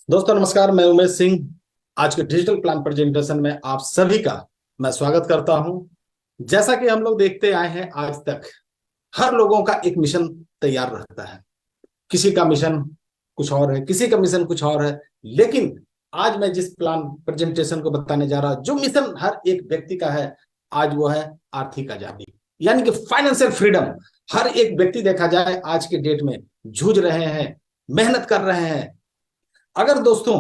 दोस्तों नमस्कार, मैं उमेश सिंह। आज के डिजिटल प्लान प्रेजेंटेशन में आप सभी का मैं स्वागत करता हूं। जैसा कि हम लोग देखते आए हैं आज तक, हर लोगों का एक मिशन तैयार रहता है। किसी का मिशन कुछ और है, किसी का मिशन कुछ और है। लेकिन आज मैं जिस प्लान प्रेजेंटेशन को बताने जा रहा हूं, जो मिशन हर एक व्यक्ति का है, आज वो है आर्थिक आजादी, यानी कि फाइनेंशियल फ्रीडम। हर एक व्यक्ति देखा जाए आज के डेट में जूझ रहे हैं, मेहनत कर रहे हैं। अगर दोस्तों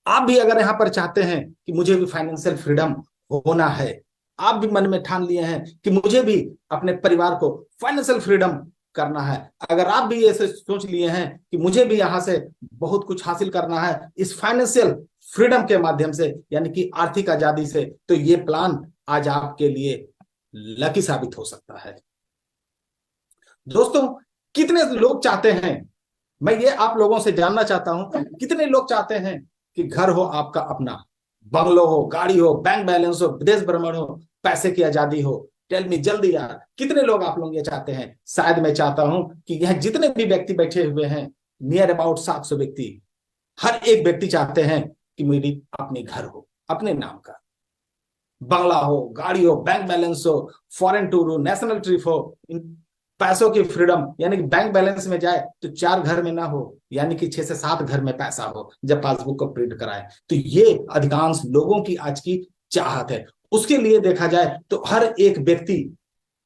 आप भी अगर यहाँ पर चाहते हैं कि मुझे भी फाइनेंशियल फ्रीडम होना है, आप भी मन में ठान लिए हैं कि मुझे भी अपने परिवार को फाइनेंशियल फ्रीडम करना है, अगर आप भी ऐसे सोच लिए हैं कि मुझे भी यहाँ से बहुत कुछ हासिल करना है इस फाइनेंशियल फ्रीडम के माध्यम से, यानी कि आर्थिक आजादी से, तो ये प्लान आज आपके लिए लकी साबित हो सकता है। दोस्तों कितने लोग चाहते हैं, मैं ये आप लोगों से जानना चाहता हूं, कितने लोग चाहते हैं कि घर हो आपका अपना, बंगलो हो, गाड़ी हो, बैंक बैलेंस हो, विदेश भ्रमण हो, पैसे की आजादी हो। टेल मी जल्दी यार, कितने लोग आप लोग ये चाहते हैं? शायद मैं चाहता हूं कि यह जितने भी व्यक्ति बैठे हुए हैं, नियर अबाउट 700 व्यक्ति, हर एक व्यक्ति चाहते हैं कि मेरी अपने घर हो, अपने नाम का बंगला हो, गाड़ी हो, बैंक बैलेंस हो, फॉरेन टूर हो, नेशनल ट्रिप हो, पैसों की फ्रीडम, यानी कि बैंक बैलेंस में जाए तो 4 घर में ना हो, यानी कि 6 से 7 घर में पैसा हो जब पासबुक को प्रिंट कराए। तो ये अधिकांश लोगों की आज की चाहत है। उसके लिए देखा जाए तो हर एक व्यक्ति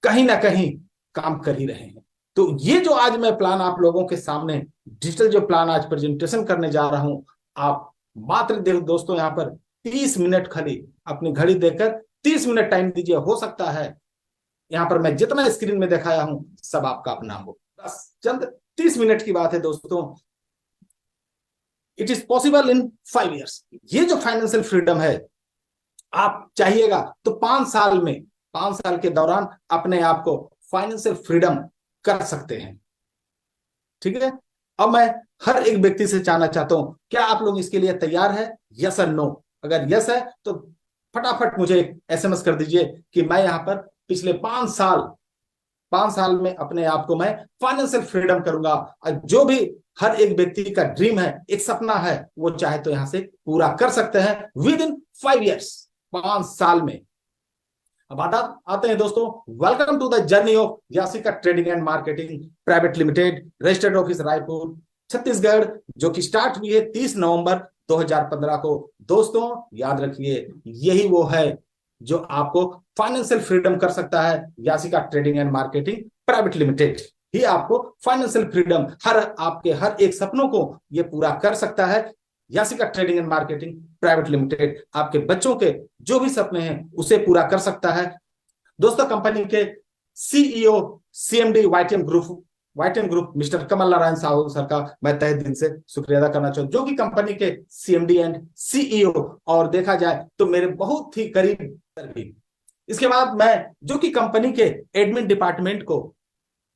कहीं ना कहीं काम कर ही रहे हैं। तो ये जो आज मैं प्लान आप लोगों के सामने, डिजिटल जो प्लान आज प्रेजेंटेशन करने जा रहा हूं, आप मात्र दोस्तों यहाँ पर 30 मिनट खाली अपनी घड़ी देखकर 30 मिनट टाइम दीजिए। हो सकता है यहाँ पर मैं जितना स्क्रीन में दिखाया हूं सब आपका अपना हो, बस चंद 30 मिनट की बात है दोस्तों। It is possible in 5 years. ये जो फाइनेंशियल फ्रीडम है, आप चाहिएगा तो 5 साल में, 5 साल के दौरान अपने आप को फाइनेंशियल फ्रीडम कर सकते हैं। ठीक है, अब मैं हर एक व्यक्ति से जानना चाहता हूं, क्या आप लोग इसके लिए तैयार है? यस और नो। अगर यस है तो फटाफट मुझे एसएमएस कर दीजिए कि मैं यहाँ पर पिछले 5 साल में अपने आप को मैं फाइनेंशियल फ्रीडम करूंगा। और जो भी हर एक व्यक्ति का ड्रीम है, एक सपना है, वो चाहे तो यहां से पूरा कर सकते हैं विद इन 5 ईयर्स, 5 साल में। अब आते हैं दोस्तों, welcome to the journey of Yasika trading and marketing private limited, registered office Raipur Chhattisgarh, जो कि स्टार्ट हुई है 30 नवंबर 2015 को। दोस्तों याद रखिए, यही वो है जो आपको फाइनेंशियल फ्रीडम कर सकता है। Yasika trading and marketing private limited ही आपको फाइनेंशियल फ्रीडम, आपके हर एक सपनों को ये पूरा कर सकता है। Yasika trading and marketing private limited आपके बच्चों के जो भी सपने हैं उसे पूरा कर सकता है। दोस्तों कंपनी के CEO CMD YTM group mister Kamal Narayan Sahu sir का मैं तहे दिल से शुक्रिया अदा करना चाहूँ, जो कि कंपनी के सीएमडी एंड सीईओ, और देखा जाए तो मेरे बहुत ही करीब भी। इसके बाद मैं जो कि कंपनी के एडमिन डिपार्टमेंट को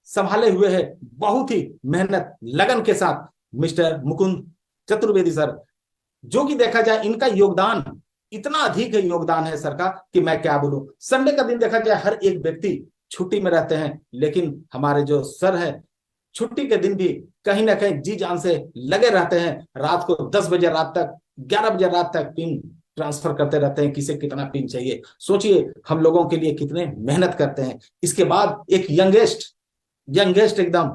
संभाले हुए है बहुत ही मेहनत लगन के साथ, मिस्टर मुकुंद चतुर्वेदी सर, जो कि देखा जाए इनका योगदान इतना अधिक है, योगदान है सर का कि मैं क्या बोलूं। संडे का दिन देखा जाए हर एक व्यक्ति छुट्टी में रहते हैं, लेकिन हमारे जो सर है छुट्टी के दिन भी कहीं ना कहीं जी जान से लगे रहते हैं। रात को 10 बजे रात तक, 11 बजे रात तक पिन ट्रांसफर करते रहते हैं, किसे कितना पिन चाहिए। सोचिए हम लोगों के लिए कितने मेहनत करते हैं। इसके बाद एक यंगेस्ट एकदम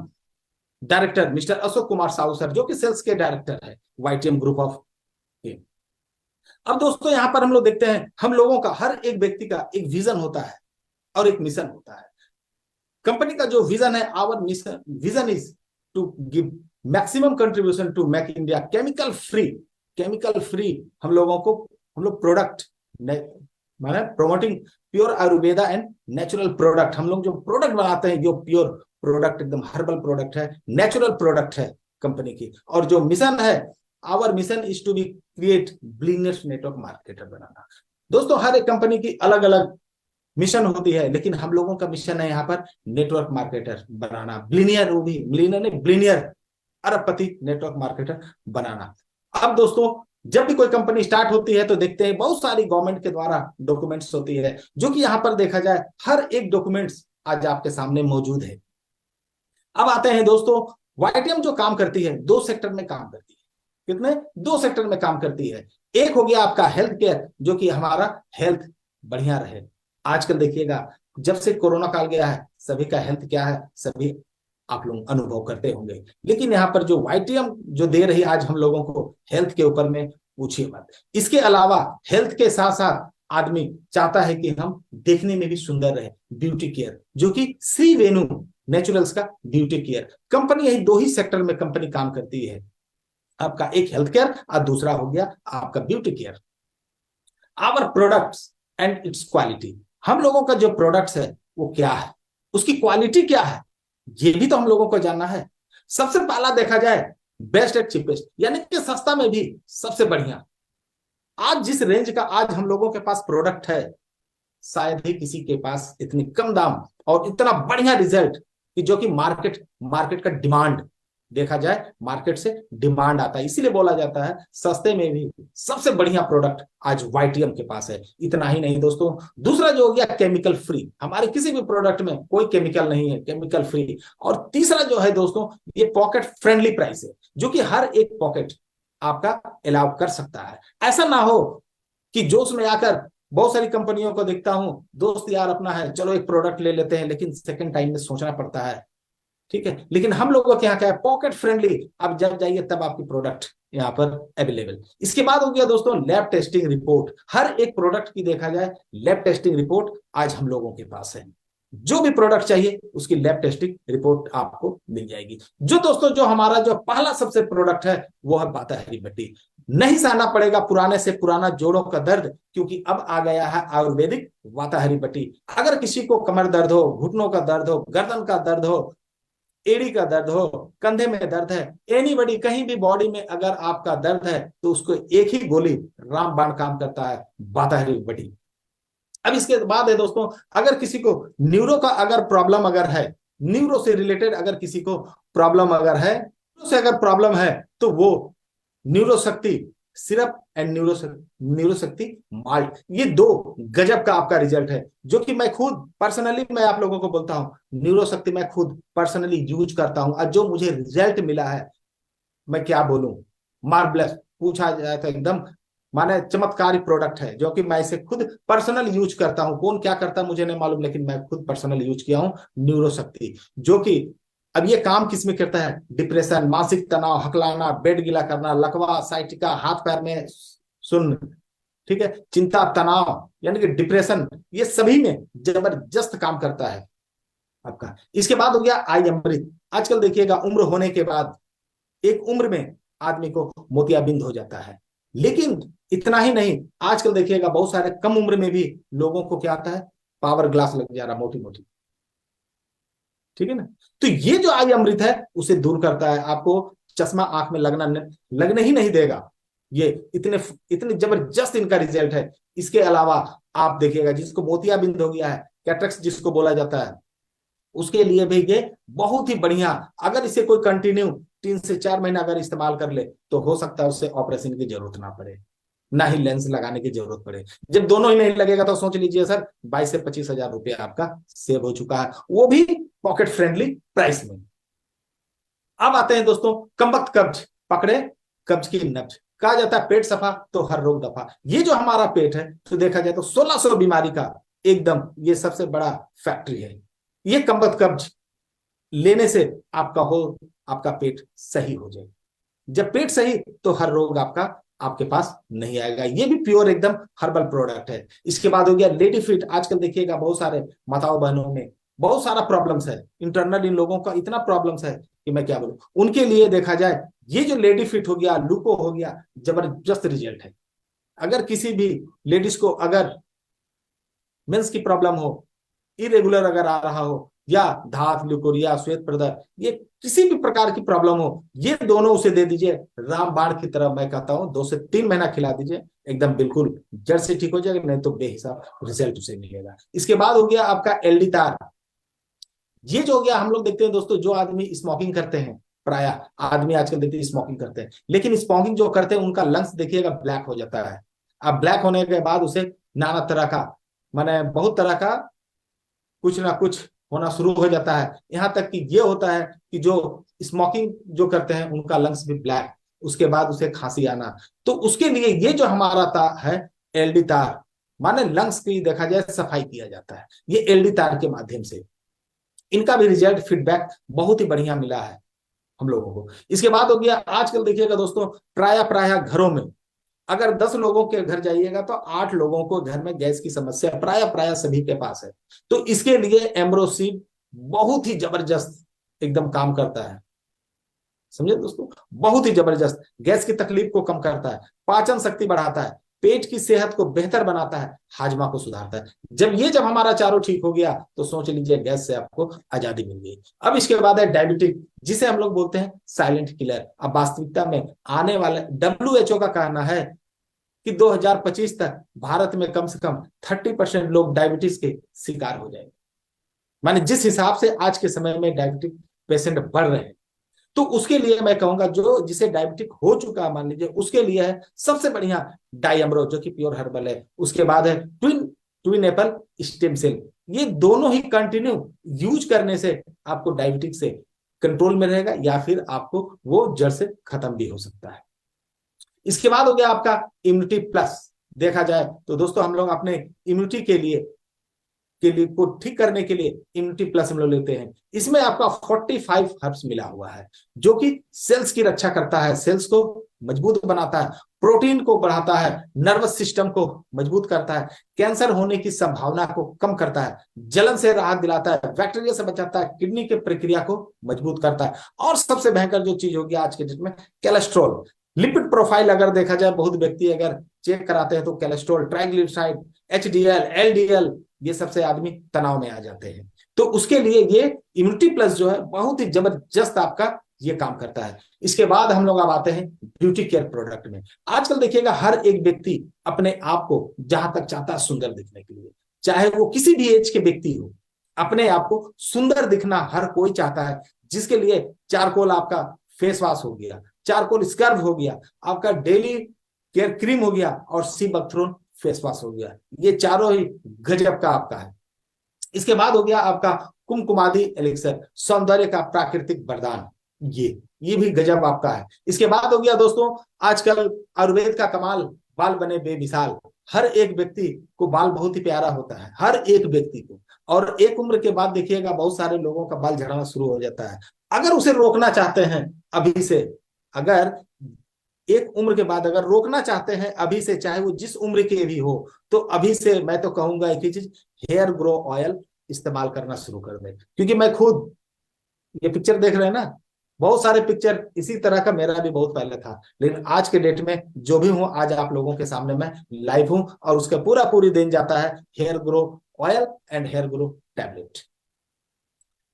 director mister Ashok Kumar Sahu sir, जो कि सेल्स के डायरेक्टर है वाईटीएम ग्रुप ऑफ। अब दोस्तों यहां पर हम लोग देखते हैं, हम लोगों का हर एक व्यक्ति का एक विजन होता है और एक मिशन होता है। कंपनी का जो विजन है, our mission vision is to give maximum contribution to make India chemical free. हम लोग प्रोडक्ट माने promoting pure Ayurveda and natural product. हम लोग जो प्रोडक्ट बनाते हैं जो प्योर प्रोडक्ट, एकदम हर्बल प्रोडक्ट है, नेचुरल प्रोडक्ट है कंपनी की। और जो मिशन है, our mission is to be create billionaires network marketer बनाना। दोस्तों हर एक कंपनी की अलग अलग मिशन होती है, लेकिन हम लोगों का मिशन है यहाँ पर नेटवर्क मार्केटर बनाना, बिलियनियर, वो भी मिलियनर नहीं, बिलियनियर, अरबपति नेटवर्क मार्केटर बनाना। अब दोस्तों जब भी कोई कंपनी स्टार्ट होती है तो देखते हैं बहुत सारी गवर्नमेंट के द्वारा डॉक्यूमेंट्स होती है, जो कि यहाँ पर देखा जाए हर एक डॉक्यूमेंट्स आज आपके सामने मौजूद है। अब आते हैं दोस्तों, वाईटीएम जो काम करती है 2 सेक्टर में काम करती है। कितने, 2 सेक्टर में काम करती है। एक हो गया आपका हेल्थ केयर, जो कि हमारा हेल्थ बढ़िया रहे। आजकल देखिएगा जब से कोरोना काल गया है, सभी का हेल्थ क्या है, सभी आप लोग अनुभव करते होंगे। लेकिन यहाँ पर जो वाईटीएम जो दे रही आज हम लोगों को हेल्थ के ऊपर में, पूछिए मत। इसके अलावा हेल्थ के साथ साथ आदमी चाहता है कि हम देखने में भी सुंदर रहे, ब्यूटी केयर, जो कि श्री वेणु नेचुरल्स का ब्यूटी केयर कंपनी, यही 2 ही सेक्टर में कंपनी काम करती है। आपका एक हेल्थ केयर और दूसरा हो गया आपका beauty care. Our products and its quality, हम लोगों का जो प्रोडक्ट्स है वो क्या है, उसकी क्वालिटी क्या है, ये भी तो हम लोगों को जानना है। सबसे पहला देखा जाए बेस्ट एट चीपेस्ट, यानी कि सस्ता में भी सबसे बढ़िया। आज जिस रेंज का आज हम लोगों के पास प्रोडक्ट है, शायद ही किसी के पास इतनी कम दाम और इतना बढ़िया रिजल्ट, कि जो कि मार्केट का डिमांड देखा जाए, मार्केट से डिमांड आता है। इसीलिए बोला जाता है सस्ते में भी सबसे बढ़िया प्रोडक्ट आज वाईटीएम के पास है। इतना ही नहीं दोस्तों, दूसरा जो हो गया केमिकल फ्री, हमारे किसी भी प्रोडक्ट में कोई केमिकल नहीं है, केमिकल फ्री। और तीसरा जो है दोस्तों, ये पॉकेट फ्रेंडली प्राइस है, जो कि हर एक पॉकेट आपका अलाउ कर सकता है। ऐसा ना हो कि जोश में आकर, बहुत सारी कंपनियों को देखता हूं, दोस्त यार अपना है, चलो एक प्रोडक्ट ले लेते हैं, लेकिन सेकंड टाइम में सोचना पड़ता है, ठीक है। लेकिन हम लोगों के यहाँ क्या है, पॉकेट फ्रेंडली, आप जब जाइए तब आपकी प्रोडक्ट यहाँ पर अवेलेबल। इसके बाद हो गया दोस्तों लैब टेस्टिंग रिपोर्ट, हर एक प्रोडक्ट की देखा जाए लैब टेस्टिंग रिपोर्ट आज हम लोगों के पास है। जो भी प्रोडक्ट चाहिए उसकी लैब टेस्टिंग रिपोर्ट आपको मिल जाएगी। जो दोस्तों जो हमारा जो पहला सबसे प्रोडक्ट है वो है वाताहरी भट्टी। नहीं सहना पड़ेगा पुराने से पुराना जोड़ों का दर्द, क्योंकि अब आ गया है आयुर्वेदिक वाताहरी भट्टी। अगर किसी को कमर दर्द हो, घुटनों का दर्द हो, गर्दन का दर्द हो, एड़ी का दर्द हो, कंधे में दर्द है, एनीबॉडी कहीं भी बॉडी में अगर आपका दर्द है, तो उसको एक ही गोली रामबाण काम करता है, वाताहरी भट्टी। अब इसके बाद है दोस्तों, अगर किसी को न्यूरो का अगर प्रॉब्लम अगर है, न्यूरो से रिलेटेड अगर किसी को प्रॉब्लम अगर है, से अगर प्रॉब्लम है, तो वो न्यूरो शक्ति सिरप एंड न्यूरो शक्ति माल्ट, ये 2 गजब का आपका रिजल्ट है, जो कि मैं खुद पर्सनली मैं आप लोगों को बोलता हूं, न्यूरो शक्ति मैं खुद पर्सनली यूज करता हूं, और जो मुझे रिजल्ट मिला है मैं क्या बोलूं, मार्वलेस, पूछा जाए तो एकदम माने चमत्कारी प्रोडक्ट है, जो कि मैं इसे खुद पर्सनल यूज करता हूं। कौन क्या करता है मुझे नहीं मालूम, लेकिन मैं खुद पर्सनल यूज किया हूं न्यूरो शक्ति, जो कि अब ये काम किसमें करता है, डिप्रेशन, मानसिक तनाव, हकलाना, बेड गीला करना, लकवा, साइटिका, हाथ पैर में सुन्न, ठीक है, चिंता, तनाव, यानी कि डिप्रेशन, ये सभी में जबरदस्त काम करता है आपका। इसके बाद हो गया आई अमृत। आजकल देखिएगा उम्र होने के बाद एक उम्र में आदमी को मोतियाबिंद हो जाता है, लेकिन इतना ही नहीं, आजकल देखिएगा बहुत सारे कम उम्र में भी लोगों को क्या आता है, पावर ग्लास लग जा रहा, मोटी मोटी, ठीक है ना। तो ये जो आई अमृत है उसे दूर करता है, आपको चश्मा आंख में लगने ही नहीं देगा। ये इतने जबरदस्त इनका रिजल्ट है। इसके अलावा आप देखिएगा जिसको मोतियाबिंद हो गया है, कैटरेक्ट जिसको बोला जाता है, उसके लिए भी ये बहुत ही बढ़िया, अगर इसे कोई कंटिन्यू 3 से 4 महीना अगर इस्तेमाल कर ले, तो हो सकता है उससे ऑपरेशन की जरूरत ना पड़े, ना ही लेंस लगाने की जरूरत पड़े। जब दोनों ही नहीं लगेगा तो सोच लीजिए सर 22 से 25 हजार रुपये आपका सेव हो चुका है, वो भी पॉकेट फ्रेंडली प्राइस में। अब आते हैं दोस्तों कमबख्त कब्ज, पकड़े कब्ज की नब्ज, कहा जाता है पेट सफा तो हर रोग दफा। ये जो हमारा पेट है, तो देखा जाए तो 1600 बीमारी का एकदम ये सबसे बड़ा फैक्ट्री है। ये कमबख्त कब्ज लेने से आपका पेट सही हो जाए। जब पेट सही, तो हर रोग आपके पास नहीं आएगा। ये भी प्योर एकदम हर्बल प्रोडक्ट है। इसके बाद हो गया लेडी फिट। आजकल देखिएगा बहुत सारे माताओं बहनों में बहुत सारा प्रॉब्लम्स है, इंटरनल इन लोगों का इतना प्रॉब्लम्स है कि मैं क्या बोलूं। उनके लिए देखा जाए ये जो लेडी फिट हो गया, लूको हो गया, जबरदस्त रिजल्ट है। अगर किसी भी लेडीज को अगर मेंस की प्रॉब्लम हो, इरेगुलर अगर आ रहा हो, या धात, ल्यूकोरिया, श्वेत प्रदर, ये किसी भी प्रकार की प्रॉब्लम हो, ये दोनों उसे दे दीजिए रामबाण की तरह। मैं कहता हूं 2 से 3 महीना खिला दीजिए, एकदम बिल्कुल जड़ से ठीक हो जाएगा, नहीं तो बेहिसाब रिजल्ट उसे मिलेगा। इसके बाद हो गया आपका एलडी तार। ये जो हो गया, हम लोग देखते हैं दोस्तों जो आदमी स्मोकिंग करते हैं, प्राय आदमी आजकल देखते हैं स्मोकिंग करते हैं, लेकिन स्मोकिंग जो करते हैं उनका लंग्स देखिएगा ब्लैक हो जाता है। अब ब्लैक होने के बाद उसे नाना तरह का माने बहुत तरह का कुछ ना कुछ होना शुरू हो जाता है। यहाँ तक कि ये होता है कि जो स्मोकिंग जो करते हैं उनका लंग्स भी ब्लैक उसके बाद उसे खांसी आना, तो उसके लिए ये जो हमारा है एलडी तार, माने लंग्स की देखा जाए सफाई किया जाता है ये एलडी तार के माध्यम से। इनका भी रिजल्ट फीडबैक बहुत ही बढ़िया मिला है हम लोगों को। इसके बाद हो गया, आजकल देखिएगा दोस्तों, प्राय घरों में अगर 10 लोगों के घर जाइएगा तो 8 लोगों को घर में गैस की समस्या प्राय सभी के पास है। तो इसके लिए एम्ब्रोसिन बहुत ही जबरदस्त एकदम काम करता है, समझे दोस्तों, बहुत ही जबरदस्त गैस की तकलीफ को कम करता है, पाचन शक्ति बढ़ाता है, पेट की सेहत को बेहतर बनाता है, हाजमा को सुधारता है। जब हमारा चारों ठीक हो गया तो सोच लीजिए गैस से आपको आजादी मिल गई। अब इसके बाद है डायबिटिक, जिसे हम लोग बोलते हैं साइलेंट किलर। अब वास्तविकता में आने वाले WHO का कहना है कि 2025 तक भारत में कम से कम 30% लोग डायबिटीज के शिकार हो जाएंगे। माने जिस हिसाब से आज के समय में डायबिटिक पेशेंट बढ़ रहे हैं, तो उसके लिए मैं कहूंगा जो जिसे डायबिटिक हो चुका है मान लीजिए, उसके लिए है सबसे बढ़िया डायमरो जो कि प्योर हर्बल है। उसके बाद है ट्विन एपल स्टेम सेल। ये दोनों ही कंटिन्यू यूज करने से आपको डायबिटिक से कंट्रोल में रहेगा या फिर आपको वो जड़ से खत्म भी हो सकता है। इसके बाद हो गया आपका इम्यूनिटी प्लस। देखा जाए तो दोस्तों हम लोग अपने इम्यूनिटी के लिए को ठीक करने के लिए इम्यूनिटी प्लस हम लोग लेते हैं। इसमें आपका 45 हर्ब्स मिला हुआ है जो कि सेल्स की रक्षा करता है, सेल्स को मजबूत बनाता है, प्रोटीन को बढ़ाता है, नर्वस सिस्टम को मजबूत करता है, कैंसर होने की संभावना को कम करता है, जलन से राहत दिलाता है, बैक्टीरिया से बचाता है, किडनी की प्रक्रिया को मजबूत करता है। और सबसे भयंकर जो चीज होगी आज के डेट में, कोलेस्ट्रॉल। लिपिड प्रोफाइल अगर देखा जाए, बहुत व्यक्ति अगर चेक कराते हैं तो कोलेस्ट्रॉल, ट्राइग्लिसराइड, HDL, LDL, ये सबसे आदमी तनाव में आ जाते हैं। तो उसके लिए ये इम्यूनिटी प्लस जो है बहुत ही जबरदस्त आपका ये काम करता है। इसके बाद हम लोग अब आते हैं ब्यूटी केयर प्रोडक्ट में। आजकल देखिएगा हर एक व्यक्ति अपने आप को जहां तक चाहता है सुंदर दिखने के लिए, चाहे वो किसी भी एज के व्यक्ति हो, अपने आप को सुंदर दिखना हर कोई चाहता है। जिसके लिए चारकोल आपका फेस वॉश हो गया, चारकोल स्क्रब हो गया, आपका डेली केयर क्रीम हो गया और सी बकथ्रोन फेस वॉश हो गया। ये चारों ही गजब का आपका है। इसके बाद हो गया आपका कुमकुमादी एलिक्सर, सौंदर्य का प्राकृतिक वरदान, ये भी गजब आपका है। इसके बाद हो गया दोस्तों आजकल आयुर्वेद का कमाल, बाल बने बेमिसाल। हर एक व्यक्ति को बाल बहुत ही प्यारा होता है, हर एक व्यक्ति को। और एक उम्र के बाद देखिएगा बहुत सारे लोगों का बाल झड़ना शुरू हो जाता है। अगर उसे रोकना चाहते हैं अभी से, अगर एक उम्र के बाद अगर रोकना चाहते हैं अभी से, चाहे वो जिस उम्र के भी हो, तो अभी से मैं तो कहूंगा एक ही चीज, हेयर ग्रो ऑयल इस्तेमाल करना शुरू कर दें। क्योंकि मैं खुद ये पिक्चर देख रहे हैं ना, बहुत सारे पिक्चर इसी तरह का मेरा भी बहुत पहले था, लेकिन आज के डेट में जो भी हूं, आज आप लोगों के सामने मैं लाइव हूं और उसका पूरी दिन जाता है hair grow oil and hair grow tablet.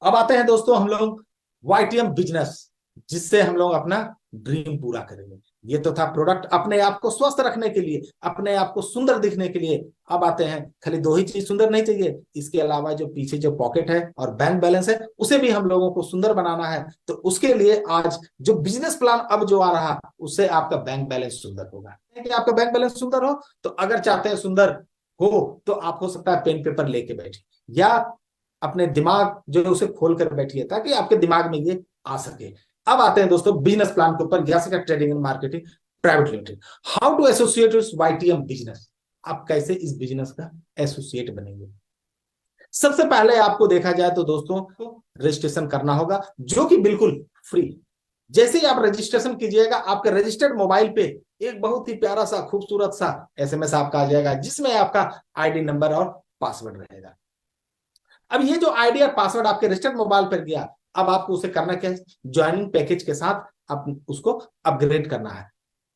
अब आते हैं दोस्तों हम लोग YTM बिजनेस, जिससे हम लोग अपना ड्रीम पूरा करेंगे। ये तो था प्रोडक्ट अपने आप को स्वस्थ रखने के लिए, अपने आप को सुंदर दिखने के लिए। अब आते हैं, खाली 2 ही चीज सुंदर नहीं चाहिए, इसके अलावा जो पीछे जो पॉकेट है और बैंक बैलेंस है उसे भी हम लोगों को सुंदर बनाना है। तो उसके लिए आज जो बिजनेस प्लान अब जो आ रहा, उससे आपका बैंक बैलेंस सुंदर होगा। कि आपका बैंक बैलेंस सुंदर हो, तो अगर चाहते हैं सुंदर हो तो आप हो सकता है पेन पेपर लेके बैठिए या अपने दिमाग जो है उसे खोल कर बैठिए, ताकि आपके दिमाग में ये आ सके। अब आते हैं दोस्तों बिजनेस प्लान के ऊपर, Yasika trading and marketing private limited. How to associate with YTM business, आप कैसे इस बिजनेस का एसोसिएट बनेंगे। सबसे पहले आपको देखा जाए तो दोस्तों रजिस्ट्रेशन करना होगा, जो कि बिल्कुल फ्री। जैसे ही आप रजिस्ट्रेशन कीजिएगा, आपके रजिस्टर्ड मोबाइल पे एक बहुत ही प्यारा सा खूबसूरत सा SMS आपका आ जाएगा, जिसमें आपका ID नंबर और पासवर्ड रहेगा। अब ये जो ID और पासवर्ड आपके रजिस्टर्ड मोबाइल पर गया, अब आपको उसे करना क्या है, ज्वाइनिंग पैकेज के साथ आप उसको अपग्रेड करना है।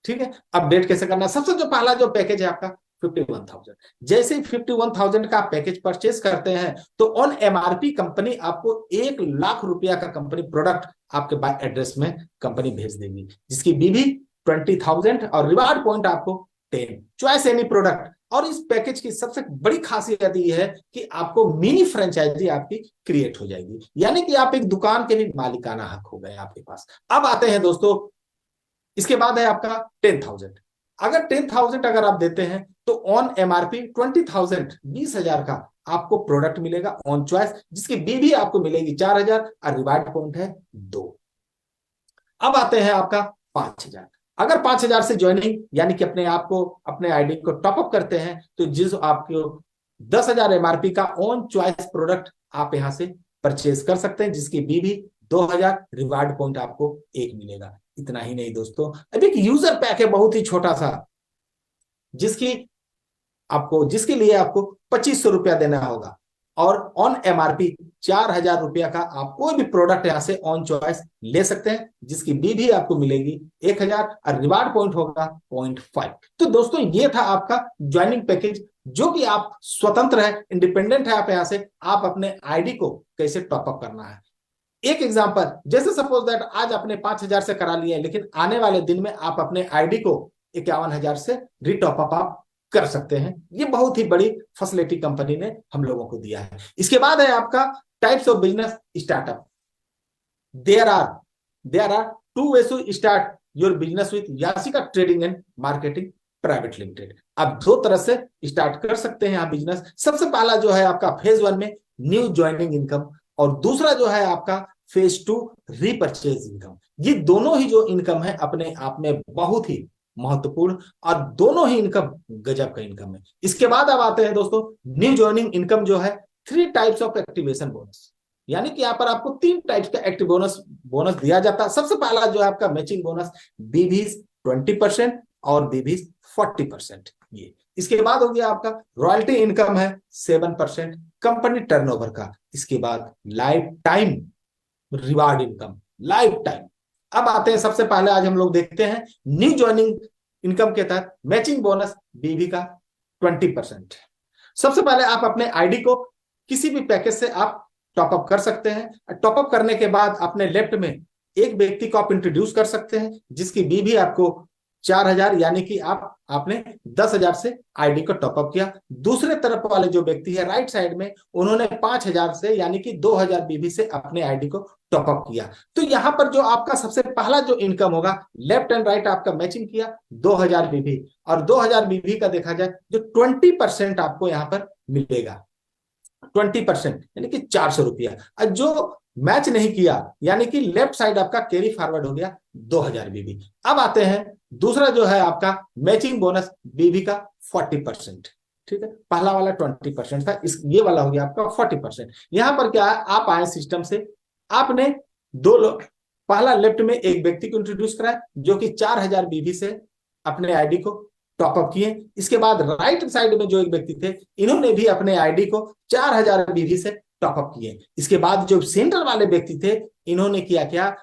ठीक है, अपडेट कैसे करना है, सबसे जो पहला जो पैकेज है आपका 51,000। जैसे ही 51,000 का पैकेज परचेस करते हैं तो ऑन MRP कंपनी आपको 1 लाख रुपया का कंपनी प्रोडक्ट आपके बाय एड्रेस में कंपनी भेज देगी, जिसकी BV 20,000 और रिवार्ड पॉइंट आपको 10। Choice any product. और इस पैकेज की सबसे बड़ी खासियत ये है कि आपको मिनी फ्रेंचाइजी आपकी क्रिएट हो जाएगी, यानी कि आप एक दुकान के भी मालिकाना हक हो गए आपके पास। अब आते हैं दोस्तों, इसके बाद है आपका 10,000। अगर 10,000 अगर आप देते हैं तो ऑन MRP 20,000 20,000 का आपको प्रोडक्ट मिलेगा ऑन चॉइस, जिसकी BV आपको मिलेगी 4,000 और रिवार्ड पॉइंट है 2। अब आते हैं आपका 5,000। अगर 5,000 से ज्वाइनिंग यानी कि अपने आप को, अपने आईडी को टॉपअप करते हैं, तो जिस आपको 10,000 एमआरपी का ऑन चॉइस प्रोडक्ट आप यहां से परचेज कर सकते हैं, जिसकी बीबी 2,000, रिवार्ड पॉइंट आपको 1 मिलेगा। इतना ही नहीं दोस्तों, अभी एक यूजर पैक है बहुत ही छोटा सा, जिसके लिए आपको 2,500 रुपया देना होगा, और ऑन एमआरपी 4,000 रुपया का आप कोई भी प्रोडक्ट यहां से ऑन चॉइस ले सकते हैं, जिसकी बीबी आपको मिलेगी 1,000 और रिवार्ड पॉइंट होगा 0.5। तो दोस्तों ये था आपका ज्वाइनिंग पैकेज, जो कि आप स्वतंत्र है, इंडिपेंडेंट है, आप यहां से आप अपने आईडी को कैसे टॉपअप करना है। एक एग्जांपल, जैसे सपोज दैट आज आपने 5,000 से करा लिया है, लेकिन आने वाले दिन में आप अपने आईडी को 51,000 से रिटॉपअप आप कर सकते हैं। ये बहुत ही बड़ी फैसिलिटी कंपनी ने हम लोगों को दिया है। इसके बाद है आपका types of business startup. There are 2 ways to start your business with Yasika trading and marketing private limited. आप 2 तरह से स्टार्ट कर सकते हैं यहाँ बिजनेस। सबसे पहला जो है आपका फेज 1 में न्यू ज्वाइनिंग इनकम, और दूसरा जो है आपका फेज 2 रीपरचेज इनकम। ये दोनों ही जो इनकम है अपने आप में बहुत ही महत्वपूर्ण, और दोनों ही इनकम गजब का इनकम है। इसके बाद अब आते हैं दोस्तों न्यू ज्वाइनिंग इनकम जो है 3 टाइप्स ऑफ एक्टिवेशन बोनस, यानी कि यहाँ पर आपको 3 टाइप्स का एक्टिव बोनस दिया जाता है। सबसे पहला जो है आपका मैचिंग बोनस, बीबीज 20% और बीबीज 40%। ये इसके बाद हो गया आपका रॉयल्टी इनकम है 7% कंपनी टर्नओवर का। इसके बाद life time reward income, life time. अब आते हैं सबसे पहले आज हम लोग देखते हैं न्यू ज्वाइनिंग इनकम के तहत मैचिंग बोनस बीबी का 20%। सबसे पहले आप अपने आईडी को किसी भी पैकेज से आप टॉपअप कर सकते हैं। टॉपअप करने के बाद अपने लेफ्ट में एक व्यक्ति को आप इंट्रोड्यूस कर सकते हैं, जिसकी बीबी आपको 4,000, यानी कि आपने 10,000 से आईडी को टॉपअप किया। दूसरे तरफ वाले जो व्यक्ति है राइट साइड में, उन्होंने 5,000 से यानी कि 2,000 बीबी से अपने आईडी को टॉपअप किया। तो यहां पर जो आपका सबसे पहला जो इनकम होगा, लेफ्ट एंड राइट आपका मैचिंग किया 2,000 बीबी, और 2,000 बीबी का देखा जाए जो 20% आपको यहां पर मिलेगा, 20% यानी कि 400 रुपया। और जो मैच नहीं किया यानी कि लेफ्ट साइड आपका कैरी फॉरवर्ड हो गया 2,000 बीबी। अब आते हैं दूसरा जो है आपका मैचिंग बोनस बीबी का 40%। ठीक है, पहला वाला 20% था, ये वाला हो गया आपका 40%। यहां पर क्या है, आप आए सिस्टम से, आपने 2 लोग, पहला लेफ्ट में एक व्यक्ति को इंट्रोड्यूस कराया जो कि 4,000 बीबी से अपने आईडी को टॉपअप किए। इसके बाद राइट साइड में जो एक व्यक्ति थे, इन्होंने भी अपने आईडी को 4,000 बीबी से टॉपअप किए। इसके बाद जो सेंटर वाले व्यक्ति थे, इन्होंने किया क्या,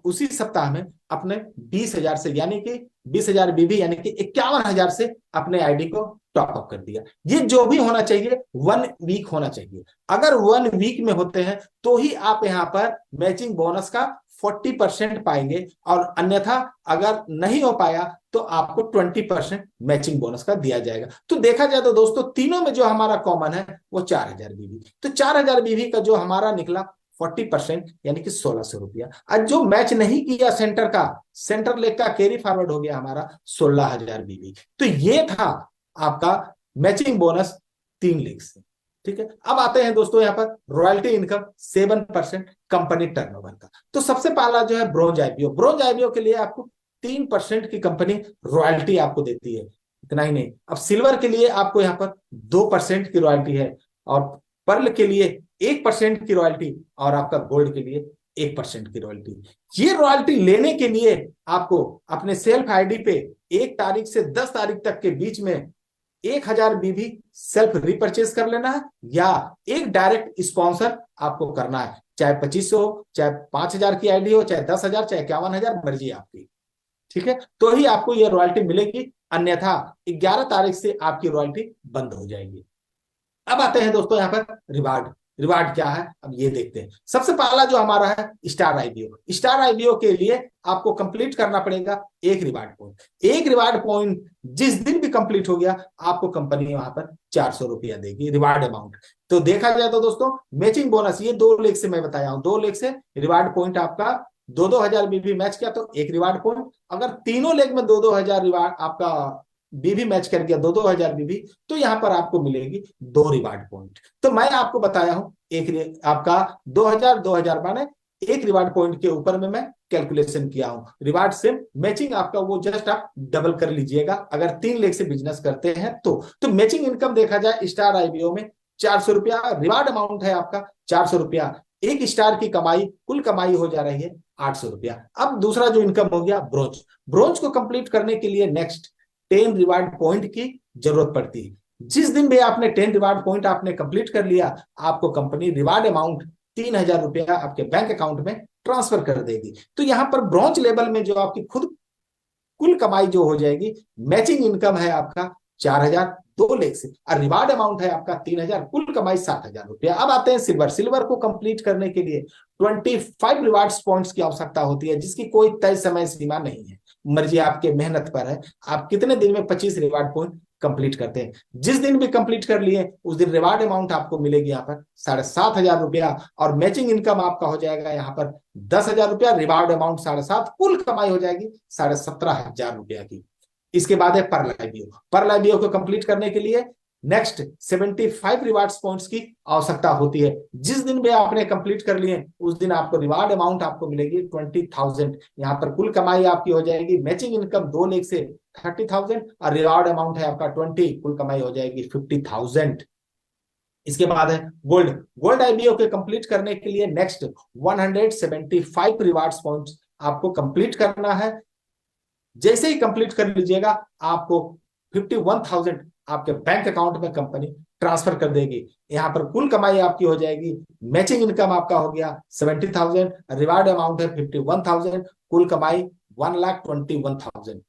उसी सप्ताह में अपने 20,000 से यानी कि 20,000 बीबी यानी कि 51,000 से अपने आईडी को टॉपअप कर दिया। ये जो भी होना चाहिए 1 वीक होना चाहिए। अगर 1 वीक में होते हैं तो ही आप यहाँ पर मैचिंग बोनस का 40% पाएंगे, और अन्यथा अगर नहीं हो पाया तो आपको 20% मैचिंग बोनस का दिया जाएगा। तो देखा जाए तो दोस्तों तीनों में जो हमारा कॉमन है वो 4,000 बीबी। तो 4,000 बीबी का जो हमारा निकला 40% यानी कि 1,600 रुपया। आज जो मैच नहीं किया सेंटर लेग का कैरी फॉरवर्ड हो गया हमारा 16,000 बीबी। तो ये था आपका मैचिंग बोनस 3 लेग से। ठीक है, अब आते हैं दोस्तों यहाँ पर रॉयल्टी इनकम 7% कंपनी टर्नओवर का। तो सबसे पहला जो है ब्रोंज आईपीओ। ब्रोंज आईपीओ के लिए आपको 3% की कंपनी रॉयल्टी आपको देती है। इतना ही नहीं, अब सिल्वर के लिए आपको यहाँ पर 2% की रॉयल्टी है, और पर्ल के लिए 1% की रॉयल्टी, और आपका गोल्ड के लिए 1% की रॉयल्टी। ये रॉयल्टी लेने के लिए आपको अपने सेल्फ आईडी पे 1 तारीख से 10 तारीख तक के बीच में 1,000 बीबी सेल्फ रिपर्चेज कर लेना है, या एक डायरेक्ट स्पॉन्सर आपको करना है, चाहे 2,500 हो, चाहे 5,000 की आईडी हो, चाहे 10,000, चाहे 51,000, मर्जी आपकी। ठीक है, तो ही आपको ये रॉयल्टी मिलेगी, अन्यथा 11 तारीख से आपकी रॉयल्टी बंद हो जाएगी। अब आते हैं दोस्तों यहाँ पर रिवार्ड क्या है, अब ये देखते हैं। सबसे पहला जो हमारा है स्टार आईबीओ। स्टार आईबीओ के लिए आपको कंप्लीट करना पड़ेगा 1 रिवार्ड पॉइंट। 1 रिवार्ड पॉइंट जिस दिन भी कंप्लीट हो गया, आपको कंपनी वहां पर 400 रुपया देगी रिवार्ड अमाउंट। तो देखा जाए तो दोस्तों मैचिंग बोनस ये 2 लेग से मैं बताया हूं, 2 लेग से रिवार्ड पॉइंट आपका 2,000 बीबी मैच किया तो 1 रिवार्ड पॉइंट। अगर तीनों लेग में 2,000 रिवार्ड आपका बीबी मैच कर गया 2,000 बीबी, तो यहां पर आपको मिलेगी 2 रिवार्ड पॉइंट। तो मैं आपको बताया हूं एक आपका 2,000 माने एक रिवार्ड पॉइंट के ऊपर में मैं कैलकुलेशन किया हूं। रिवार्ड से मैचिंग आपका वो जस्ट आप डबल कर लीजिएगा अगर 3 लाख से बिजनेस करते हैं तो मैचिंग इनकम देखा जाए स्टार आईबीओ में 400 रुपया रिवार्ड अमाउंट है आपका 400 रुपया। एक स्टार की कमाई कुल कमाई हो जा रही है 800 रुपया। अब दूसरा जो इनकम हो गया ब्रोंज। ब्रोंज को कंप्लीट करने के लिए नेक्स्ट 10 रिवार्ड पॉइंट की जरूरत पड़ती है। जिस दिन भी आपने 10 रिवार्ड पॉइंट आपने कंप्लीट कर लिया आपको कंपनी रिवार्ड अमाउंट 3,000 रुपया आपके बैंक अकाउंट में ट्रांसफर कर देगी। तो यहां पर ब्रॉन्ज लेवल में जो आपकी खुद कुल कमाई जो हो जाएगी मैचिंग इनकम है आपका 4,000 2 लाख से और रिवार्ड अमाउंट है आपका 3,000 कुल कमाई 7,000 रुपया। अब आते हैं सिल्वर। सिल्वर को कंप्लीट करने के लिए 25 रिवार्ड पॉइंट्स की आवश्यकता होती है जिसकी कोई तय समय सीमा नहीं है, मर्जी आपके मेहनत पर है आप कितने दिन में 25 रिवार्ड पॉइंट कंप्लीट करते हैं। जिस दिन भी कंप्लीट कर लिए उस दिन रिवार्ड अमाउंट आपको मिलेगी यहाँ पर 7,500 रुपया और मैचिंग इनकम आपका हो जाएगा यहाँ पर 10,000 रुपया। रिवार्ड अमाउंट 7,500 कुल कमाई हो जाएगी 17,500 रुपया की। इसके बाद है पर्ल आईबीओ। पर्ल आईबीओ को कंप्लीट करने के लिए नेक्स्ट 75 रिवार्ड पॉइंट्स की आवश्यकता होती है। जिस दिन भी आपने कंप्लीट कर लिए उस दिन आपको रिवार्ड अमाउंट आपको मिलेगी 20,000। यहाँ पर कुल कमाई आपकी हो जाएगी मैचिंग इनकम 2 लाख से 30,000 और रिवार्ड अमाउंट है आपका 20 कुल कमाई हो जाएगी 50,000। इसके बाद है गोल्ड। गोल्ड आईबीओ के कंप्लीट करने के लिए नेक्स्ट 175 रिवार्ड पॉइंट्स आपको कंप्लीट करना है। जैसे ही कंप्लीट कर लीजिएगा आपको 51,000 आपके बैंक अकाउंट में कंपनी ट्रांसफर कर देगी। यहां पर कुल कमाई आपकी हो जाएगी मैचिंग इनकम आपका हो गया 70,000 रिवार्ड अमाउंट है 51,000 कुल कमाई 1,21,000।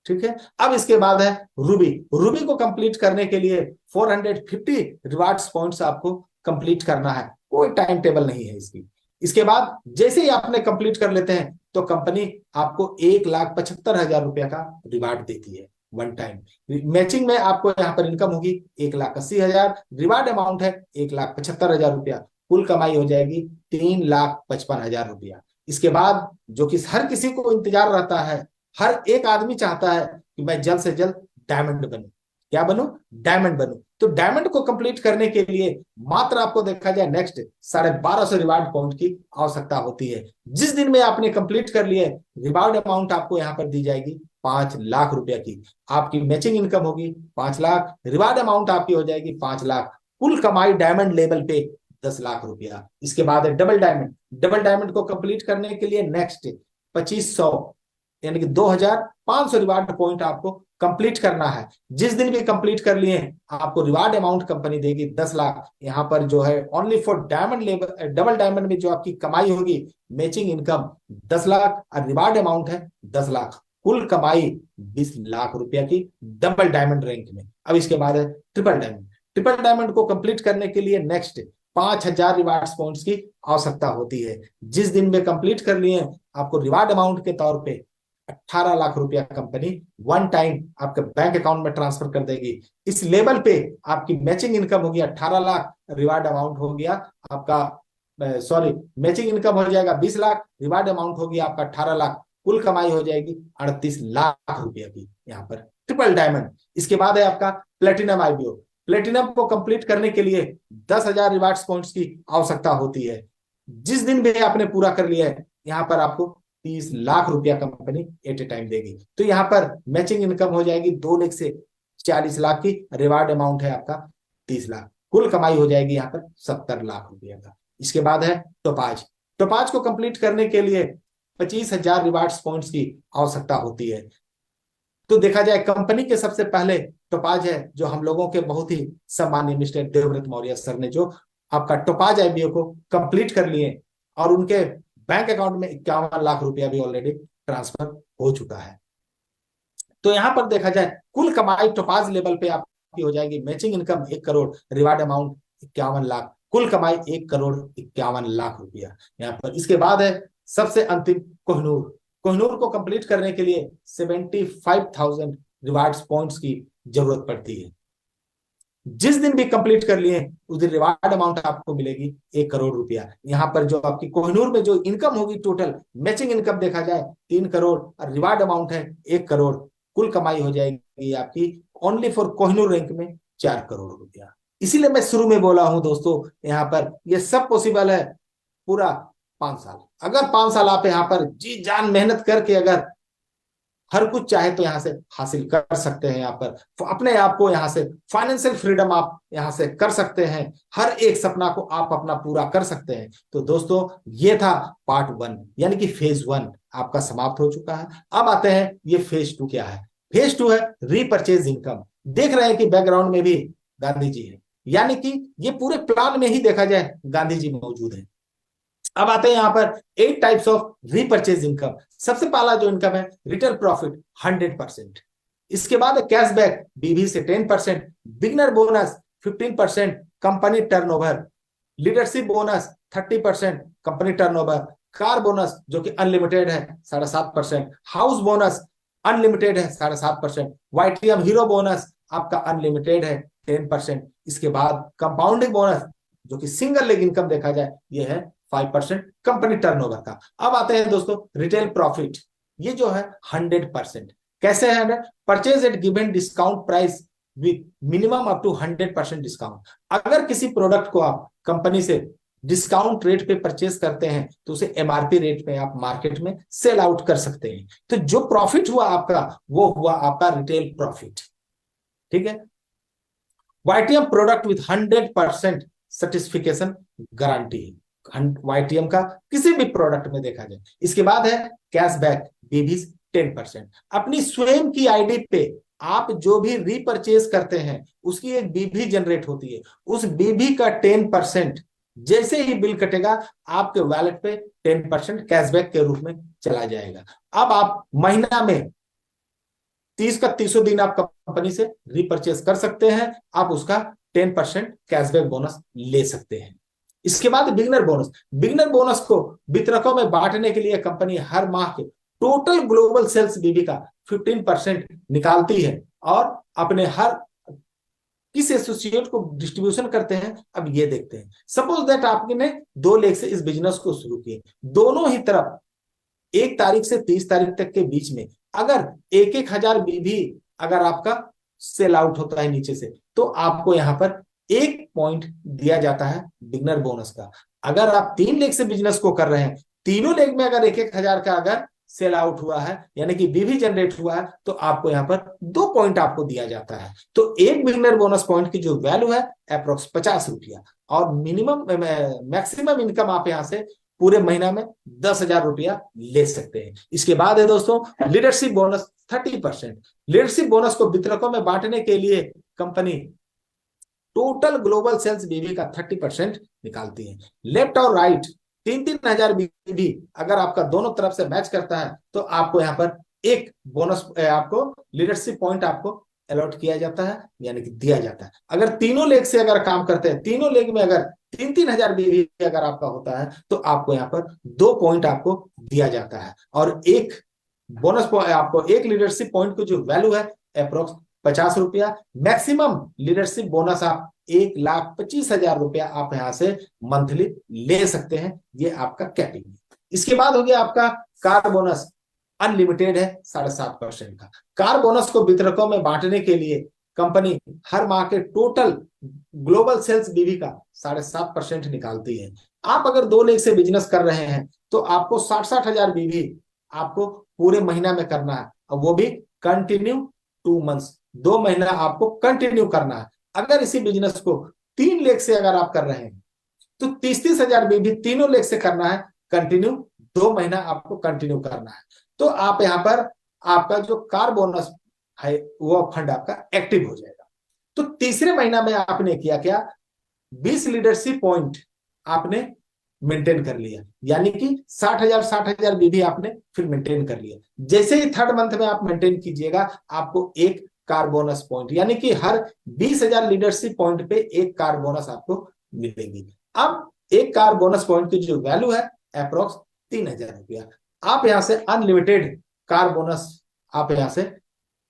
ठीक है। अब इसके बाद है रूबी। रूबी को कंप्लीट करने के लिए 450 रिवार्ड पॉइंट्स आपको कंप्लीट करना है, कोई टाइम टेबल नहीं है इसकी। इसके बाद जैसे ही आपने कंप्लीट कर लेते हैं तो कंपनी आपको 1,75,000 रुपया का रिवार्ड देती है वन टाइम। मैचिंग में आपको यहाँ पर इनकम होगी 1,80,000 रिवार्ड अमाउंट है 1,75,000 रुपया कुल कमाई हो जाएगी 3,55,000 रुपया। इसके बाद जो कि हर किसी को इंतजार रहता है, हर एक आदमी चाहता है कि मैं जल्द से जल्द डायमंड बनूं। क्या बनूं? डायमंड बनूं। तो डायमंड को कंप्लीट करने के लिए मात्र आपको देखा जाए नेक्स्ट 1,250 रिवार्ड पॉइंट की आवश्यकता होती है। जिस दिन में आपने कंप्लीट कर लिए रिवार्ड अमाउंट आपको यहाँ पर दी जाएगी 5 लाख रुपया की। आपकी मैचिंग इनकम होगी 5 लाख, रिवार्ड अमाउंट आपकी हो जाएगी 5 लाख, कुल कमाई डायमंड लेवल पे 10 लाख रुपया। इसके बाद है डबल डायमंड। डबल डायमंड को कंप्लीट करने के लिए नेक्स्ट 2,500 यानी कि 2,500 रिवार्ड पॉइंट आपको कंप्लीट करना है। जिस दिन भी कंप्लीट कर लिए आपको रिवार्ड अमाउंट कंपनी देगी 10 लाख। यहाँ पर जो है only for diamond level double diamond में जो आपकी कमाई होगी मैचिंग इनकम 10 लाख और रिवार्ड अमाउंट है 10 लाख, कुल कमाई 20 लाख रुपया की डबल डायमंड रैंक में। अब इसके बाद है ट्रिपल डायमंड। ट्रिपल डायमंड को कंप्लीट करने के लिए नेक्स्ट 5,000 रिवार्ड पॉइंट्स की आवश्यकता होती है। जिस दिन में कंप्लीट कर लिए आपको रिवार्ड अमाउंट के तौर पे 18 लाख रुपया कंपनी वन टाइम आपके बैंक अकाउंट में ट्रांसफर कर देगी। इस लेवल पे आपकी मैचिंग इनकम होगी 18 लाख, रिवार्ड अमाउंट हो गया आपका सॉरी मैचिंग इनकम हो जाएगा 20 लाख, रिवार्ड अमाउंट होगी आपका 18 लाख, कुल कमाई हो जाएगी 38 लाख रुपया की यहाँ पर ट्रिपल डायमंड। इसके बाद है आपका प्लेटिनम आईबीओ। प्लेटिनम को कंप्लीट करने के लिए 10,000 रिवार्ड पॉइंट्स की आवश्यकता होती है। जिस दिन भी आपने पूरा कर लिया है यहाँ पर आपको 30 लाख रुपया कंपनी एट ए टाइम देगी। तो यहाँ पर मैचिंग इनकम हो जाएगी 2 लाख से 40 लाख की, रिवार्ड अमाउंट है आपका 30 लाख, कुल कमाई हो जाएगी यहाँ पर 70 लाख रुपया का। इसके बाद है टोपाज। टोपाज को कंप्लीट करने के लिए 25,000 रिवार्ड पॉइंट्स की आवश्यकता होती है। तो देखा जाए कंपनी के सबसे पहले टोपाज है जो हम लोगों के बहुत ही सम्मानीय मिस्टर देवव्रत मौर्य सर ने जो आपका टोपाज आईबीओ को कंप्लीट कर लिए और उनके बैंक अकाउंट में 51 लाख रुपया भी ऑलरेडी ट्रांसफर हो चुका है। तो यहां पर देखा जाए कुल कमाई टोपाज लेवल पे आपकी हो जाएगी matching income 1 crore, reward amount 51 lakh, कुल कमाई 1,51,00,000 रुपया यहाँ पर। इसके बाद है सबसे अंतिम कोहिनूर। कोहिनूर को कंप्लीट करने के लिए 75,000 रिवार्ड पॉइंट्स की जरूरत पड़ती है। जिस दिन भी कंप्लीट कर लिए उस दिन रिवार्ड अमाउंट आपको मिलेगी 1 करोड़ रुपया। यहाँ पर जो आपकी कोहिनूर में जो इनकम होगी टोटल मैचिंग इनकम देखा जाए 3 करोड़ और रिवार्ड अमाउंट है 1 करोड़, कुल कमाई हो जाएगी आपकी ओनली फॉर कोहिनूर रैंक में 4 करोड़ रुपया। इसीलिए मैं शुरू में बोला हूं दोस्तों यहाँ पर ये सब पॉसिबल है, पूरा 5 साल। अगर 5 साल आप यहाँ पर जी जान मेहनत करके अगर हर कुछ चाहे तो यहाँ से हासिल कर सकते हैं, यहाँ पर अपने आप को यहाँ से फाइनेंशियल फ्रीडम आप यहाँ से कर सकते हैं, हर एक सपना को आप अपना पूरा कर सकते हैं। तो दोस्तों ये था पार्ट 1 यानी कि फेज 1 आपका समाप्त हो चुका है। अब आते हैं ये फेज 2 क्या है। फेज 2 है रीपरचेज इनकम। देख रहे हैं कि बैकग्राउंड में भी गांधी जी है, यानी कि ये पूरे प्लान में ही देखा जाए गांधी जी मौजूद है। अब आते हैं यहाँ पर 8 टाइप्स ऑफ रीपरचेज इनकम। सबसे पहला जो इनकम है रिटेल प्रॉफिट 100%। इसके बाद कैशबैक बीबी से 10%, beginner bonus 15%, company turnover, leadership bonus 30% company turnover, car bonus जो कि अनलिमिटेड है 7.5%, हाउस बोनस अनलिमिटेड है 7.5%, वाईटीएम हीरो बोनस आपका अनलिमिटेड है 10%। इसके बाद कंपाउंडिंग बोनस जो कि सिंगल लेग इनकम देखा जाए ये है 5% कंपनी टर्नओवर का। अब आते हैं दोस्तों रिटेल प्रॉफिट, ये जो है 100%। कैसे है 100? Purchase at given discount price with minimum up to 100% discount. अगर किसी प्रोडक्ट को आप कंपनी से डिस्काउंट रेट पे परचेज करते हैं तो उसे एमआरपी रेट पे आप मार्केट में सेल आउट कर सकते हैं। तो जो प्रॉफिट हुआ आपका वो हुआ आपका रिटेल प्रॉफिट। ठीक है। YTM product with 100% certification guarantee है वाईटीएम का किसी भी प्रोडक्ट में देखा जाए। इसके बाद है कैशबैक बीबी 10%। अपनी स्वयं की आईडी पे आप जो भी रीपरचेज करते हैं उसकी एक बीबी जनरेट होती है, उस बीबी का 10% जैसे ही बिल कटेगा आपके वॉलेट पे 10% कैशबैक के रूप में चला जाएगा। अब आप महीना में 30 का 30 दिन आप कंपनी से रीपरचेज कर सकते हैं, आप उसका 10% कैशबैक बोनस ले सकते हैं। इसके बाद बिगनर बोनस। बिगनर बोनस को वितरकों में बांटने के लिए कंपनी हर माह के टोटल ग्लोबल सेल्स बीबी का 15% निकालती है और अपने हर किस एसोसिएट को डिस्ट्रीब्यूशन करते हैं अब ये देखते हैं। सपोज दैट आपने 2 लेग से इस बिजनेस को शुरू किए, दोनों ही तरफ 1 तारीख से 30 तारीख तक के बीच में अगर 1,000 बीबी अगर आपका सेल आउट होता है नीचे से तो आपको यहां पर 1 पॉइंट दिया जाता है बिगनर बोनस का। अगर आप 3 लेग से बिजनेस को कर रहे हैं, तीनों लेग में अगर 1,000 का अगर सेल आउट हुआ है यानी कि बीबी जनरेट हुआ है तो आपको यहां पर 2 पॉइंट आपको दिया जाता है। तो एक बिगनर बोनस पॉइंट की जो वैल्यू है अप्रोक्स 50 रुपया और मिनिमम मैक्सिमम इनकम आप यहां से पूरे महीना में 10,000 रुपया ले सकते हैं। इसके बाद है दोस्तों लीडरशिप बोनस 30%। लीडरशिप बोनस को वितरकों में बांटने के लिए कंपनी टोटल ग्लोबल सेल्स बीबी का 30% निकालती है। लेफ्ट और राइट 3-3 हजार बीबी अगर आपका दोनों तरफ से मैच करता है तो आपको यहाँ पर एक बोनस आपको लीडरशिप पॉइंट आपको अलॉट किया जाता है यानी कि दिया जाता है। अगर तीनों लेग से अगर काम करते हैं, तीनों लेग में अगर 3-3 हजार बीबी अगर आपका होता है तो आपको यहाँ पर 2 पॉइंट आपको दिया जाता है और एक बोनस आपको एक लीडरशिप पॉइंट की जो वैल्यू है अप्रोक्स 50 रुपया। मैक्सिमम लीडरशिप बोनस आप 1,25,000 रुपया आप यहां से मंथली ले सकते हैं, ये आपका कैपिंग है। इसके बाद हो गया आपका कार बोनस, अनलिमिटेड है 7.5% का। कार बोनस को वितरकों में बांटने के लिए कंपनी हर माह के टोटल ग्लोबल सेल्स बीबी का 7.5% निकालती है। आप अगर 2 लेग से बिजनेस कर रहे हैं तो आपको 60-60 हजार बीबी आपको पूरे महीना में करना है और वो भी कंटिन्यू 2 मंथ्स, 2 महीना आपको कंटिन्यू करना है। अगर इसी बिजनेस को 3 लेग से अगर आप कर रहे हैं तो 30-30 हजार बीबी तीनों लेग से करना है कंटिन्यू, 2 महीना आपको कंटिन्यू करना है। तो आप यहां पर आपका जो कार बोनस है वो फंड आपका एक्टिव हो जाएगा। तो तीसरे महीना में आपने किया क्या, 20 लीडरशिप पॉइंट आपने मेंटेन कर लिया यानी कि 60,000 बीबी आपने फिर मेंटेन कर लिया। जैसे ही 3rd मंथ में आप मेंटेन कीजिएगा आपको एक कार बोनस पॉइंट यानी कि हर 20,000 लीडरशिप पॉइंट पे एक कार बोनस आपको मिलेगी। अब एक कार बोनस पॉइंट की जो वैल्यू है अप्रोक्स 3,000 रुपया। आप यहां से अनलिमिटेड कार बोनस आप यहां से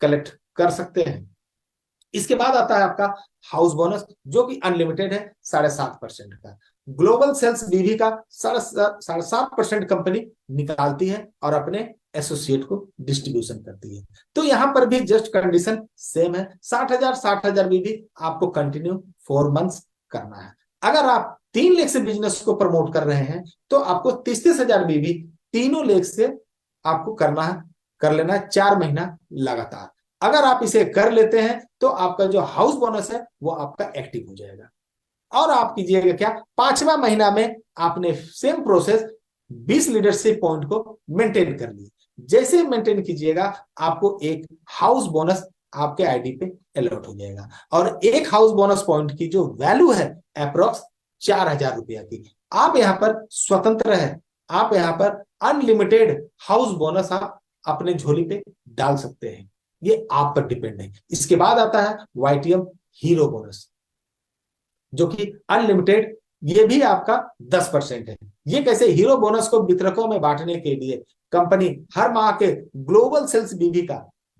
कलेक्ट कर सकते हैं। इसके बाद आता है आपका हाउस बोनस जो कि अनलिमिटेड है 7.5% का। ग्लोबल सेल्स बीवी का 7.5% कंपनी निकालती है और अपने एसोसिएट को डिस्ट्रीब्यूशन करती है। तो यहां पर भी जस्ट कंडीशन सेम है, 60,000 बीबी आपको कंटिन्यू 4 मंथ्स करना है। अगर आप 3 लाख से बिजनेस को प्रमोट कर रहे हैं तो आपको 30-30 हजार बीवी तीनों लेग से आपको करना है, कर लेना है 4 महीना लगातार। अगर आप इसे कर लेते हैं तो आपका जो हाउस बोनस है वो आपका एक्टिव हो जाएगा। और आप कीजिएगा क्या, 5वां महीना में आपने सेम प्रोसेस 20 लीडरशिप पॉइंट को मेंटेन कर लिया। जैसे मेंटेन कीजिएगा आपको एक हाउस बोनस आपके आईडी पे अलॉट हो जाएगा। और एक हाउस बोनस पॉइंट की जो वैल्यू है अप्रोक्स 4,000 रुपया की। आप यहाँ पर स्वतंत्र है, आप यहाँ पर अनलिमिटेड हाउस बोनस आप अपने झोली पे डाल सकते हैं, ये आप पर डिपेंड है। इसके बाद आता है वाईटीएम हीरो बोनस जो कि अनलिमिटेड, ये भी आपका 10% है। ये कैसे, हीरो बोनस को वितरकों में बांटने के लिए कंपनी हर माह के ग्लोबल सेल्स बीवी का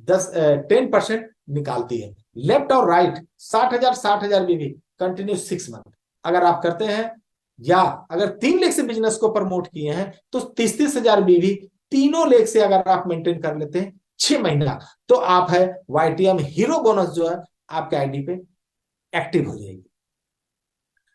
10% निकालती है। लेफ्ट और राइट 60,000 बीवी कंटिन्यू 6 मंथ अगर आप करते हैं, या अगर 3 लाख से बिजनेस को प्रमोट किए हैं तो 30-30 हजार बीवी तीनों लेग से अगर आप मेंटेन कर लेते हैं 6 महीना, तो आप है वाईटीएम हीरो बोनस जो है आपके आईडी पे एक्टिव हो जाएगी।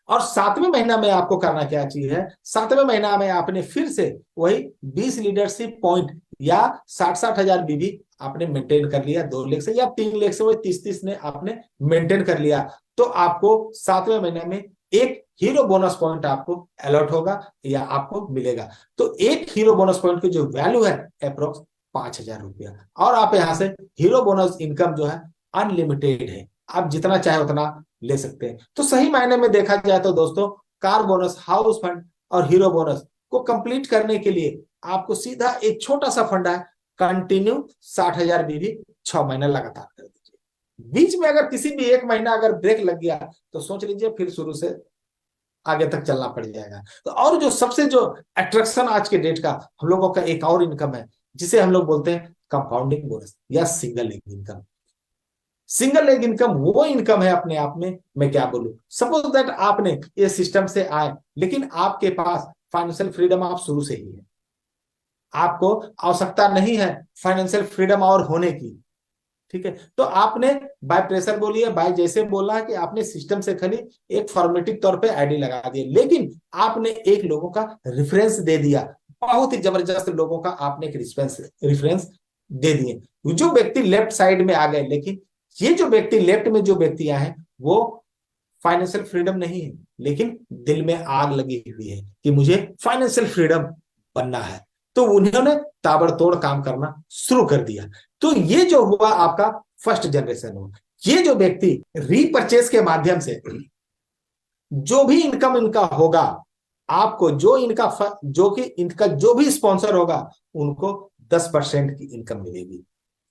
और 7वें महीना में आपको करना क्या चाहिए, 7वें महीना में आपने फिर से वही 20 लीडरशिप पॉइंट या 60-60 हजार बीवी आपने मेंटेन कर लिया 2 लाख से, या 3 लाख से वही 30-30 ने आपने मेंटेन कर लिया, तो आपको 7वें महीने में एक हीरो बोनस पॉइंट आपको अलॉट होगा या आपको मिलेगा। तो एक हीरो बोनस पॉइंट की जो वैल्यू है अप्रोक्स 5,000 रुपया। और आप यहां से हीरो बोनस इनकम जो है अनलिमिटेड है, आप जितना चाहे उतना ले सकते हैं। तो सही मायने में देखा जाए तो दोस्तों, कार बोनस, हाउस फंड और हीरो बोनस को कंप्लीट करने के लिए आपको सीधा एक छोटा सा फंड है, कंटिन्यू 60,000 बीवी 6 महीना लगातार कर दीजिए। बीच में अगर किसी भी एक महीना अगर ब्रेक लग गया तो सोच लीजिए फिर शुरू से आगे तक चलना पड़ जाएगा। तो और जो सबसे जो अट्रैक्शन आज के डेट का हम लोगों का एक और इनकम है जिसे हम लोग बोलते हैं कंपाउंडिंग बोनस या single leg income. Single leg income वो इनकम है अपने आप में, मैं क्या बोलूं, सपोज दैट आपने ये सिस्टम से आए लेकिन आपके पास फाइनेंशियल फ्रीडम आप शुरू से ही है, आपको आवश्यकता नहीं है फाइनेंशियल फ्रीडम और होने की, ठीक है। तो आपने बाय प्रेशर बोलिए, बाय जैसे बोला है कि आपने सिस्टम से खाली एक फॉर्मेटिव तौर पे आईडी लगा दिया, लेकिन आपने एक लोगों का रेफरेंस दे दिया, बहुत ही जबरदस्त लोगों का आपने एक रेफरेंस दे दिए। जो व्यक्ति लेफ्ट साइड में आ गए, लेकिन ये जो व्यक्ति लेफ्ट में जो व्यक्ति आए हैं वो फाइनेंशियल फ्रीडम नहीं है, लेकिन दिल में आग लगी हुई है कि मुझे फाइनेंशियल फ्रीडम बनना है, तो उन्होंने ताबड़तोड़ काम करना शुरू कर दिया। तो ये जो हुआ आपका फर्स्ट जनरेशन हुआ। ये जो व्यक्ति रीपरचेस के माध्यम से जो भी इनकम इनका होगा, आपको जो इनका जो भी स्पॉन्सर होगा उनको 10% की इनकम मिलेगी,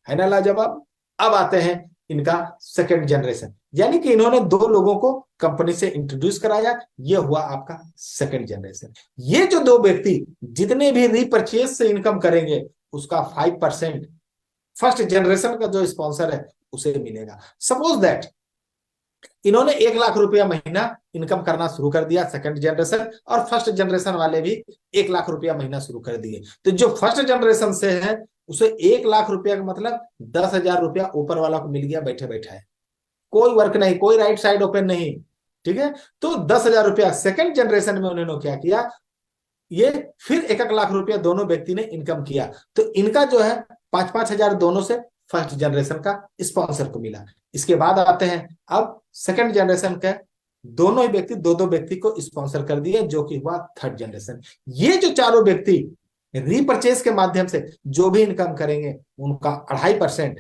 है ना लाजवाब। अब आते हैं इनका सेकंड जनरेशन, यानी कि इन्होंने 2 लोगों को कंपनी से इंट्रोड्यूस कराया, ये हुआ आपका सेकंड जनरेशन। ये जो 2 व्यक्ति जितने भी रीपरचेस से इनकम करेंगे उसका 5% फर्स्ट जनरेशन का जो स्पॉन्सर है उसे मिलेगा। सपोज दैट इन्होंने 1 लाख रुपया महीना इनकम करना शुरू कर दिया सेकंड जनरेशन, और फर्स्ट जनरेशन वाले भी 1 लाख रुपया महीना शुरू कर दिए। तो जो फर्स्ट जनरेशन से है उसे 1 लाख रुपया का मतलब 10,000 रुपया ऊपर वाला को मिल गया बैठे बैठे है, कोई वर्क नहीं, कोई राइट साइड ओपन नहीं, ठीक है। तो 10,000 रुपया सेकंड जनरेशन में उन्होंने क्या किया, ये फिर 1-1 लाख रुपया दोनों व्यक्ति ने इनकम किया। तो इनका जो है 5-5 हजार दोनों से फर्स्ट जनरेशन का स्पॉन्सर को मिला। इसके बाद आते हैं अब सेकंड जनरेशन का, दोनों ही व्यक्ति 2-2 व्यक्ति को स्पॉन्सर कर दिए, जो कि हुआ थर्ड जनरेशन। ये जो चारों व्यक्ति रीपरचेस के माध्यम से जो भी इनकम करेंगे उनका 2.5%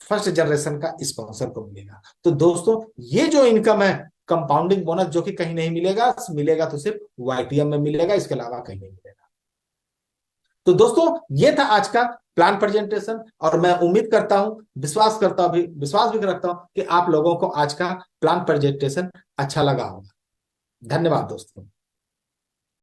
फर्स्ट जनरेशन का स्पॉन्सर को मिलेगा। तो दोस्तों ये जो इनकम है कंपाउंडिंग बोनस, जो कि कहीं नहीं मिलेगा तो सिर्फ वाईटीएम में मिलेगा, इसके अलावा कहीं नहीं मिलेगा। तो दोस्तों ये था आज का प्लान प्रेजेंटेशन, और मैं उम्मीद करता हूं, विश्वास भी रखता हूं कि आप लोगों को आज का प्लान प्रेजेंटेशन अच्छा लगा होगा। धन्यवाद दोस्तों।